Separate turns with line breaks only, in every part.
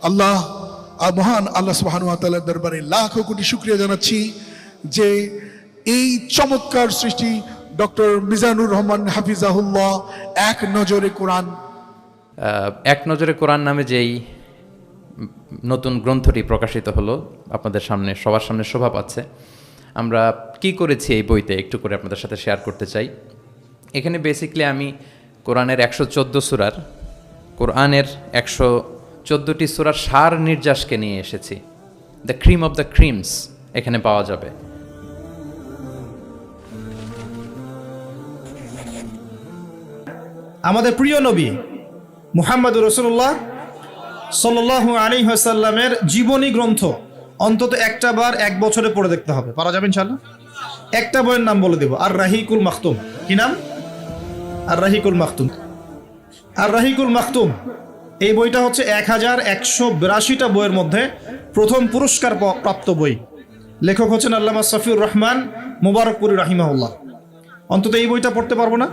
আল্লাহ মহান আল্লাহ সুবহানাহু ওয়া তাআলার দরবারে লাখো কোটি শুকরিয়া জানাচ্ছি যে এই চমৎকার সৃষ্টি ডক্টর মিজানুর রহমান হাফিজাহুল্লাহ এক নজরে কোরআন
এক নজরে কোরআন নামে যেই নতুন গ্রন্থটি প্রকাশিত হলো আপনাদের সামনে সবার সামনে শোভা পাচ্ছে। আমরা কি করেছি এই বইতে একটু করে আপনাদের সাথে শেয়ার করতে চাই। এখানে বেসিক্যালি আমি কোরআনের 114 সূরার কোরআনের 114টি সূরার সার নির্যাসকে নিয়ে এসেছি। The cream of the creams এখানে পাওয়া যাবে।
আমাদের প্রিয় নবী মুহাম্মদুর রাসূলুল্লাহ সাল্লাল্লাহু আলাইহি ওয়াসাল্লামের জীবনী গ্রন্থ অন্তত একটা বার এক বছরে পড়ে দেখতে হবে। পারা যাবে ইনশাআল্লাহ? একটা বইয়ের নাম বলে দেব, আর রাহিকুল মাখতুম। কি নাম? আর রাহিকুল মাখতুম। আর রাহিকুল মাখতুম এই বইটা হচ্ছে 1182টা বইয়ের মধ্যে প্রথম পুরস্কার প্রাপ্ত বই। লেখক হচ্ছেন আল্লামা সফিউর রহমান মুবারকপুরী রাহিমাহুল্লাহ। অন্তত এই বইটা পড়তে পারবো না?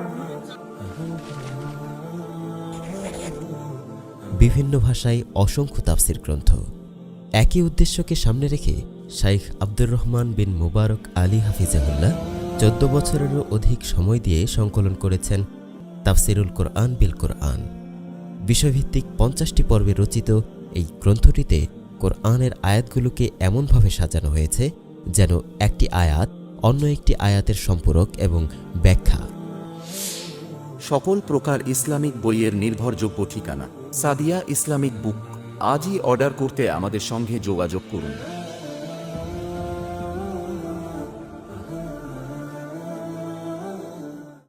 বিভিন্ন ভাষায় অসংখ্য তাফসির গ্রন্থ, একই উদ্দেশ্যকে সামনে রেখে শাইখ আব্দুর রহমান বিন মুবারক আলী হাফিজাহুল্লাহ 14 বছরেরও অধিক সময় দিয়ে সংকলন করেছেন তাফসিরুল কোরআন বিল কোরআন। বিষয়ভিত্তিক 50টি পর্বে রচিত এই গ্রন্থটিতে কোরআনের আয়াতগুলোকে এমনভাবে সাজানো হয়েছে যেন একটি আয়াত অন্য একটি আয়াতের সম্পূরক এবং ব্যাখ্যা।
সকল প্রকার ইসলামিক বইয়ের নির্ভরযোগ্য ঠিকানা সাদিয়া ইসলামিক বুক। আজই অর্ডার করতে আমাদের সঙ্গে যোগাযোগ করুন।